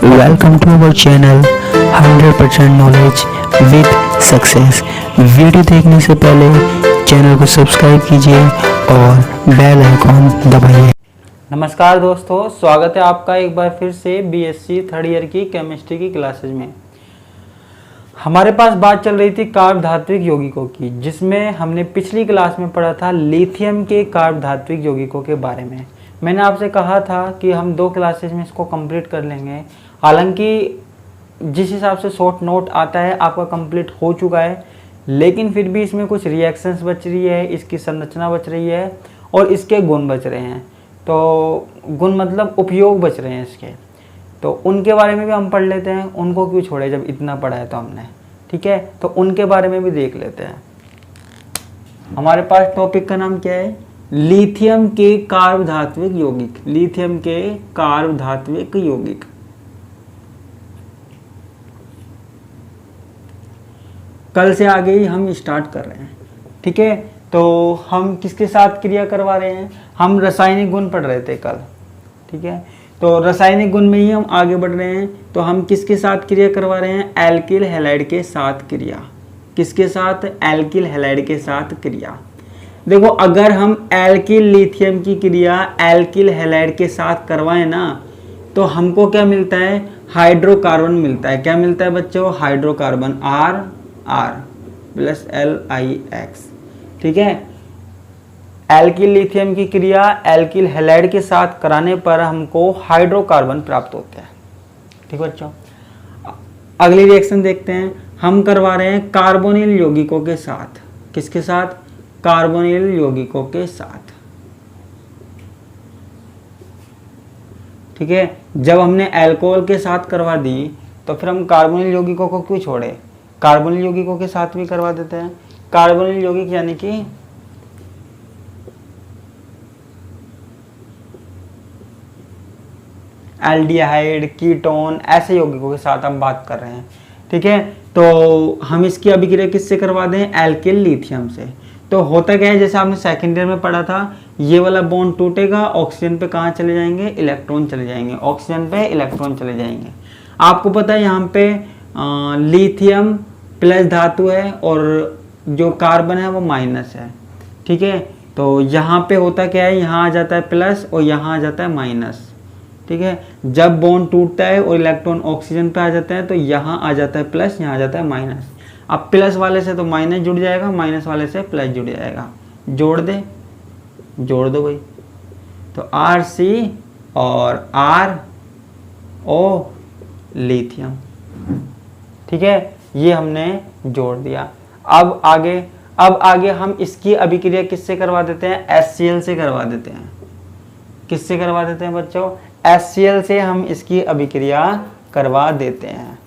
Welcome to our channel 100% knowledge with success. Video देखने से पहले चैनल को सब्सक्राइब कीजिए और बेल आइकॉन दबाइए। नमस्कार दोस्तों, स्वागत है आपका एक बार फिर से बीएससी थर्ड ईयर की केमिस्ट्री की क्लासेज में। हमारे पास बात चल रही थी कार्ब धात्विक यौगिकों की, जिसमें हमने पिछली क्लास में पढ़ा था लिथियम के कार्ब धात्विक यौगिकों के बारे में। मैंने आपसे कहा था कि हम 2 क्लासेज में इसको कंप्लीट कर लेंगे। हालांकि जिस हिसाब से शॉर्ट नोट आता है आपका कंप्लीट हो चुका है, लेकिन फिर भी इसमें कुछ रिएक्शंस बच रही है, इसकी संरचना बच रही है और इसके गुण बच रहे हैं। तो गुण मतलब उपयोग बच रहे हैं इसके, तो उनके बारे में भी हम पढ़ लेते हैं। उनको क्यों छोड़े जब इतना पढ़ा है तो हमने, ठीक है। तो उनके बारे में भी देख लेते हैं। हमारे पास टॉपिक का नाम क्या है? लिथियम के कार्ब धात्विक यौगिक। लिथियम के कार्ब धात्विक यौगिक। कल से आगे ही हम स्टार्ट कर रहे हैं, ठीक है। तो हम किसके साथ क्रिया करवा रहे हैं? हम रासायनिक गुण पढ़ रहे थे कल, ठीक है। तो रासायनिक गुण में ही हम आगे बढ़ रहे हैं। तो हम किसके साथ क्रिया करवा रहे हैं? एल्किल हैलाइड के साथ क्रिया। किसके साथ? एल्किल हैलाइड के साथ क्रिया। देखो, अगर हम एल्किल लिथियम की क्रिया एल्किल हैलाइड के साथ करवाएं ना, तो हमको क्या मिलता है? हाइड्रोकार्बन मिलता है। क्या मिलता है बच्चों? हाइड्रोकार्बन R प्लस LiX, ठीक है। एल्किल लिथियम की क्रिया एल्किल हैलाइड के साथ कराने पर हमको हाइड्रोकार्बन प्राप्त होते हैं, ठीक बच्चों। अगली रिएक्शन देखते हैं। हम करवा रहे हैं कार्बोनिल यौगिकों के साथ। किसके साथ? कार्बोनिल यौगिकों के साथ, ठीक है। जब हमने अल्कोहल के साथ करवा दी तो फिर हम कार्बोनिल यौगिकों को क्यों छोड़े? कार्बोनिल यौगिकों के साथ भी करवा देते हैं। कार्बोनिल यौगिक यानी कि एल्डिहाइड, कीटोन, ऐसे यौगिकों के साथ हम बात कर रहे हैं, ठीक है। तो हम इसकी अभिक्रिया किससे करवा दें? एल्किल लिथियम से। तो होता क्या है, जैसे आपने सेकेंड ईयर में पढ़ा था, ये वाला बॉन्ड टूटेगा, ऑक्सीजन पे कहाँ चले जाएंगे? इलेक्ट्रॉन चले जाएंगे। ऑक्सीजन पे इलेक्ट्रॉन चले जाएंगे। आपको पता है यहाँ पे लिथियम प्लस धातु है और जो कार्बन है वो माइनस है, ठीक है। तो यहाँ पे होता क्या है? यहाँ आ जाता है प्लस और यहाँ आ जाता है माइनस, ठीक है। जब बॉन्ड टूटता है और इलेक्ट्रॉन ऑक्सीजन पे आ जाते हैं तो यहाँ आ जाता है प्लस, यहाँ आ जाता है माइनस। अब प्लस वाले से तो माइनस जुड़ जाएगा, माइनस वाले से प्लस जुड़ जाएगा। जोड़ दे, जोड़ दो भाई। तो Rc और RO लिथियम, ठीक है। ये हमने जोड़ दिया। अब आगे हम इसकी अभिक्रिया किससे करवा देते हैं? HCl से करवा देते हैं। किससे करवा देते हैं बच्चों? HCl से हम इसकी अभिक्रिया करवा देते हैं।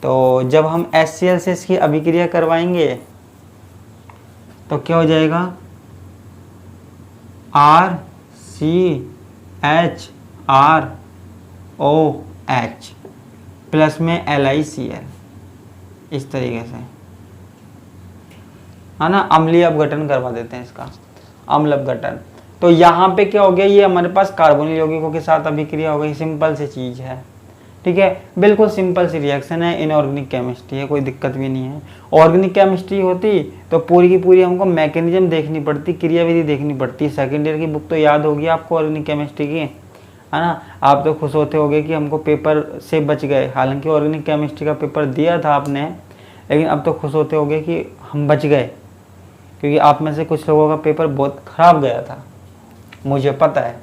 तो जब हम HCl से इसकी अभिक्रिया करवाएंगे तो क्या हो जाएगा? RCHROH प्लस में LiCl, इस तरीके से, है ना। अम्लीय अपघटन करवा देते हैं इसका, अम्ल अपघटन। तो यहाँ पे क्या हो गया? ये हमारे पास कार्बोनिल यौगिकों के साथ अभिक्रिया हो गई। सिंपल सी चीज है, ठीक है। बिल्कुल सिंपल सी रिएक्शन है। इनऑर्गेनिक केमिस्ट्री है, कोई दिक्कत भी नहीं है। ऑर्गेनिक केमिस्ट्री होती तो पूरी की पूरी हमको मैकेनिज्म देखनी पड़ती, क्रियाविधि देखनी पड़ती। सेकेंड ईयर की बुक तो याद होगी आपको ऑर्गेनिक केमिस्ट्री की, है ना। आप तो खुश होते होगे कि हमको पेपर से बच गए। हालांकि ऑर्गेनिक केमिस्ट्री का पेपर दिया था आपने, लेकिन अब तो खुश होते होगे कि हम बच गए, क्योंकि आप में से कुछ लोगों का पेपर बहुत खराब गया था, मुझे पता है,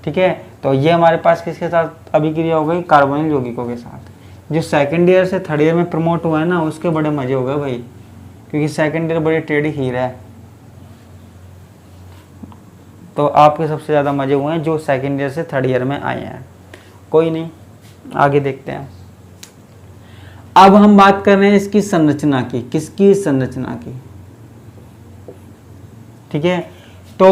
ठीक है। तो ये हमारे पास किसके साथ अभिक्रिया हो गई? कार्बोनिल यौगिकों के साथ। जो सेकंड ईयर से थर्ड ईयर में प्रमोट हुआ है ना, उसके बड़े मजे हो गए भाई, क्योंकि सेकंड ईयर बड़े टेढ़ी खीर है। तो आपके सबसे ज़्यादा मजे हुए हैं जो सेकंड ईयर से थर्ड ईयर में आए हैं। कोई नहीं, आगे देखते हैं। अब हम बात कर रहे हैं इसकी संरचना की। किसकी? संरचना की, ठीक है। तो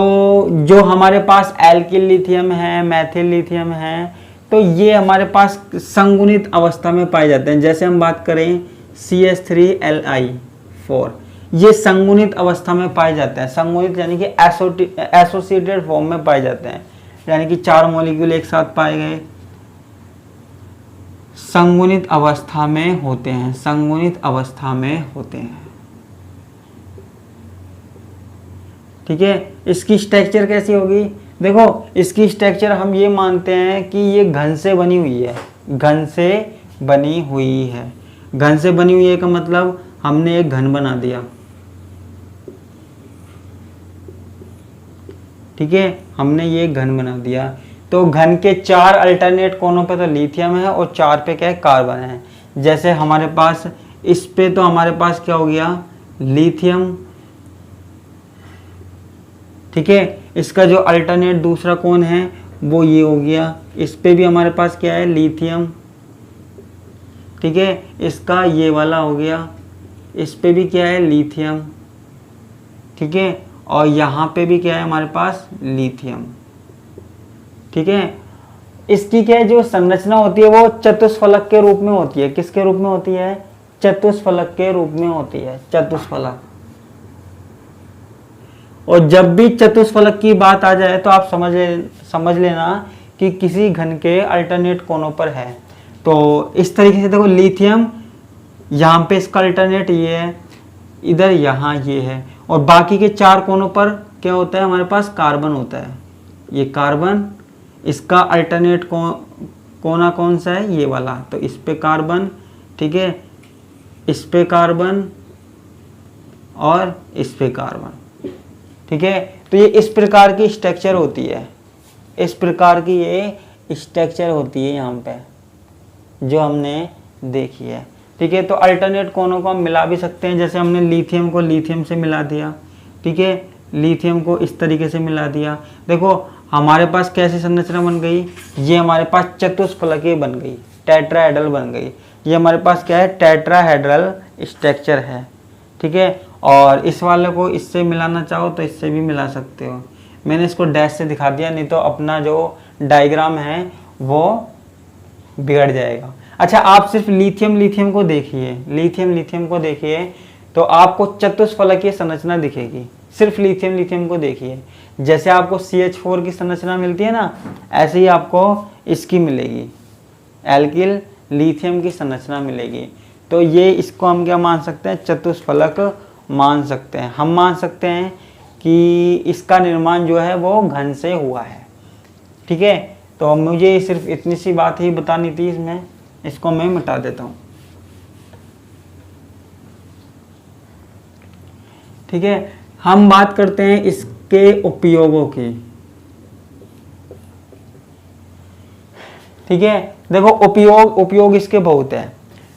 जो हमारे पास एल्किल लिथियम है, मैथिल लिथियम है, तो ये हमारे पास संगुणित अवस्था में पाए जाते हैं। जैसे हम बात करें CH3Li4, ये संगुणित अवस्था में पाए जाते हैं। संगुणित यानी कि एसोसिएटेड फॉर्म में पाए जाते हैं, यानी कि 4 मॉलिक्यूल एक साथ पाए गए, संगुणित अवस्था में होते हैं, संगुणित अवस्था में होते हैं। ठीक है, इसकी स्ट्रक्चर कैसी होगी? देखो इसकी स्ट्रक्चर हम ये मानते हैं कि ये घन से बनी हुई है, घन से बनी हुई है। घन से बनी हुई है का मतलब हमने एक घन बना दिया। ठीक है, हमने ये घन बना दिया। तो घन के 4 अल्टरनेट कोनों पे तो लिथियम है और 4 पे क्या है? कार्बन है। जैसे हमारे पास इस पे तो हमारे पास क्या हो गया? लिथियम। ठीक है, इसका जो अल्टरनेट दूसरा कोन है वो ये हो गया। इस पे भी हमारे पास क्या है? लिथियम। ठीक है, इसका ये वाला हो गया। इस पे भी क्या है? लिथियम। ठीक है, और यहाँ पे भी क्या है हमारे पास? लिथियम। ठीक है, इसकी क्या है जो संरचना होती है वो चतुष्फलक के रूप में होती है। किसके रूप में होती है? चतुष्फलक के रूप में होती है, चतुष्फलक। और जब भी चतुष्फलक की बात आ जाए तो आप समझ लेना कि किसी घन के अल्टरनेट कोनों पर है। तो इस तरीके से देखो, लिथियम यहाँ पे इसका अल्टरनेट ये है, इधर यहाँ ये है, और बाकी के 4 कोनों पर क्या होता है? हमारे पास कार्बन होता है। ये कार्बन, इसका अल्टरनेट कोना कौन सा है? ये वाला। तो इस पे कार्बन, ठीक है, इस पे कार्बन और इस पे कार्बन। ठीक है, तो ये इस प्रकार की स्ट्रक्चर होती है, इस प्रकार की ये स्ट्रक्चर होती है यहाँ पे जो हमने देखी है। ठीक है, तो अल्टरनेट कोनों को हम मिला भी सकते हैं। जैसे हमने लिथियम को लिथियम से मिला दिया। ठीक है, लिथियम को इस तरीके से मिला दिया। देखो हमारे पास कैसी संरचना बन गई? ये हमारे पास चतुष्फलकीय बन गई, टेट्राहेड्रल बन गई। ये हमारे पास क्या है? टेट्राहेड्रल स्ट्रक्चर है। ठीक है, और इस वाले को इससे मिलाना चाहो तो इससे भी मिला सकते हो। मैंने इसको डैश से दिखा दिया, नहीं तो अपना जो डायग्राम है वो बिगड़ जाएगा। अच्छा, आप सिर्फ लिथियम को देखिए, लिथियम को देखिए तो आपको चतुष्फलकीय संरचना दिखेगी। सिर्फ लिथियम को देखिए, जैसे आपको CH4 की संरचना मिलती है ना, ऐसे ही आपको इसकी मिलेगी, एल्किल लिथियम की संरचना मिलेगी। तो ये इसको हम क्या मान सकते हैं? चतुष्फलक मान सकते हैं। हम मान सकते हैं कि इसका निर्माण जो है वो घन से हुआ है। ठीक है, तो मुझे सिर्फ इतनी सी बात ही बतानी थी इसमें, इसको मैं मिटा देता हूँ। ठीक है, हम बात करते हैं इसके उपयोगों की। ठीक है, देखो उपयोग इसके बहुत है।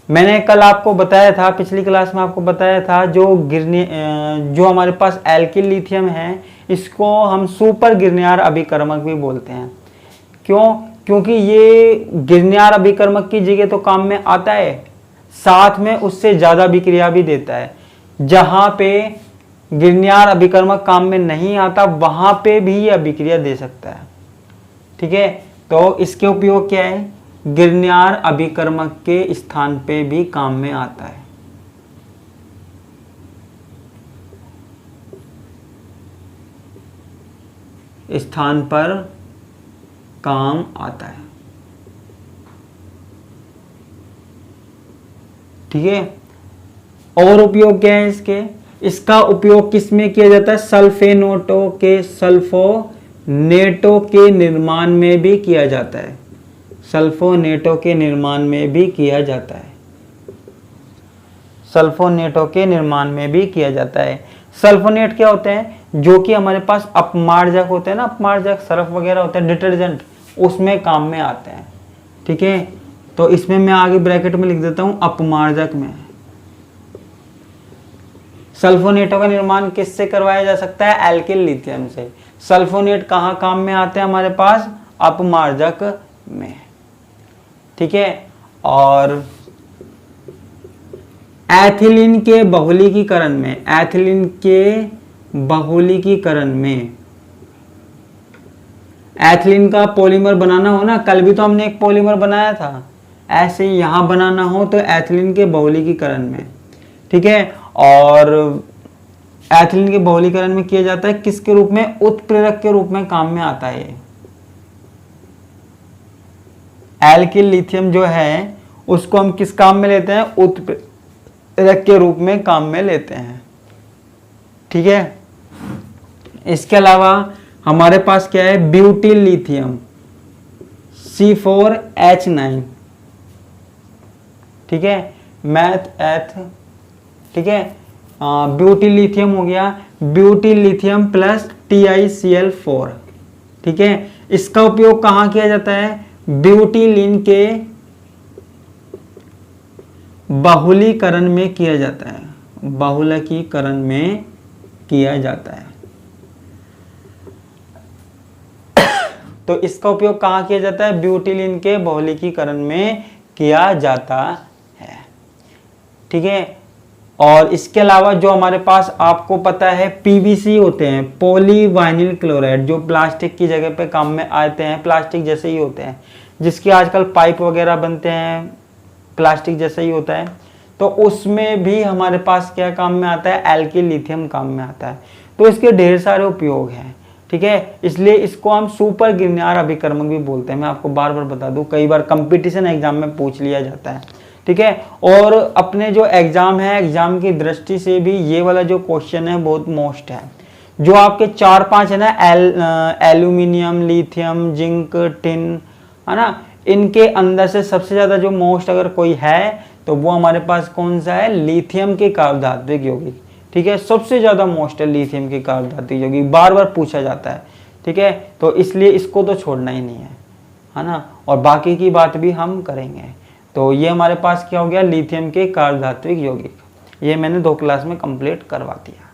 मैंने कल आपको बताया था, पिछली क्लास में आपको बताया था, जो हमारे पास एल्किल लिथियम है इसको हम सुपर गिरनियार अभिकर्मक भी बोलते हैं। क्यों? क्योंकि ये गिरनियार अभिकर्मक की जगह तो काम में आता है, साथ में उससे ज़्यादा अभिक्रिया भी देता है। जहाँ पे गिरनियार अभिकर्मक काम में नहीं आता वहाँ पे भी ये अभिक्रिया दे सकता है। ठीक है, तो इसके उपयोग क्या है? गिरनियार अभिकर्मक के स्थान पे भी काम में आता है। स्थान पर काम आता है। ठीक है, और उपयोग क्या है इसके? इसका उपयोग किस में किया जाता है? सल्फोनेटों के निर्माण में भी किया जाता है। सल्फोनेटों के निर्माण में भी किया जाता है। सल्फोनेटों के निर्माण में भी किया जाता है। सल्फोनेट क्या होते हैं? जो कि हमारे पास अपमार्जक होते हैं ना, अपमार्जक सर्फ वगैरह होते हैं, डिटर्जेंट, उसमें काम में आते हैं। ठीक है, तो इसमें मैं आगे ब्रैकेट में लिख देता हूं अपमार्जक में। सल्फोनेटों का निर्माण किससे करवाया जा सकता है? एल्किल लिथियम से। सल्फोनेट कहाँ काम में आते हैं हमारे पास? अपमार्जक में। ठीक है, और एथिलीन के बहुलीकीकरण में, एथिलीन के बहुलीकीकरण में, एथिलीन का पॉलीमर बनाना हो ना, कल भी तो हमने एक पॉलीमर बनाया था, ऐसे ही यहां बनाना हो तो एथिलीन के बहुलीकीकरण में। ठीक है, और एथिलीन के बहुलीकरण में किया जाता है किसके रूप में? उत्प्रेरक के रूप में काम में आता है। एल्किल लिथियम जो है उसको हम किस काम में लेते हैं, उत्प्रेरक के रूप में काम में लेते हैं। ठीक है, इसके अलावा हमारे पास क्या है, ब्यूटिल लिथियम C4H9, ठीक है, मैथ एथ, ठीक है, ब्यूटिल लिथियम हो गया, ब्यूटिल लिथियम प्लस TiCl4, ठीक है। इसका उपयोग कहाँ किया जाता है, ब्यूटिलिन के बहुलीकरण में किया जाता है, बहुलकीकरण में किया जाता है। तो इसका उपयोग कहाँ किया जाता है, ब्यूटिलिन के बहुलीकरण में किया जाता है। ठीक है, और इसके अलावा जो हमारे पास आपको पता है PVC होते हैं, पॉलीवाइनिल क्लोराइड, जो प्लास्टिक की जगह पे काम में आते हैं, प्लास्टिक जैसे ही होते हैं, जिसके आजकल पाइप वगैरह बनते हैं प्लास्टिक जैसे ही होता है, तो उसमें भी हमारे पास क्या काम में आता है, एल्किल लिथियम काम में आता है। तो इसके ढेर सारे उपयोग हैं। ठीक है, इसलिए इसको हम सुपर गिरनार अभिकर्मक भी बोलते हैं। मैं आपको बार बार बता दूं, कई बार कंपटीशन एग्जाम में पूछ लिया जाता है। ठीक है, और अपने जो एग्जाम है, एग्जाम की दृष्टि से भी ये वाला जो क्वेश्चन है बहुत मोस्ट है। जो आपके 4-5 है ना, एल्यूमिनियम, लिथियम, जिंक, टिन, है ना, इनके अंदर से सबसे ज्यादा जो मोस्ट अगर कोई है तो वो हमारे पास कौन सा है, लिथियम के कार्बधात्विक यौगिक। ठीक है, सबसे ज्यादा मोस्ट है लिथियम के कार्बधात्विक यौगिक, बार बार पूछा जाता है। ठीक है, तो इसलिए इसको तो छोड़ना ही नहीं है ना, और बाकी की बात भी हम करेंगे। तो ये हमारे पास क्या हो गया, लिथियम के कार्बधात्विक यौगिक, ये मैंने 2 क्लास में कंप्लीट करवा दिया।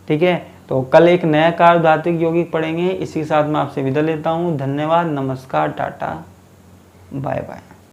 ठीक है, तो कल एक नया कार्बधात्विक यौगिक पढ़ेंगे। इसी के साथ मैं आपसे विदा लेता हूँ। धन्यवाद, नमस्कार, टाटा, बाय बाय।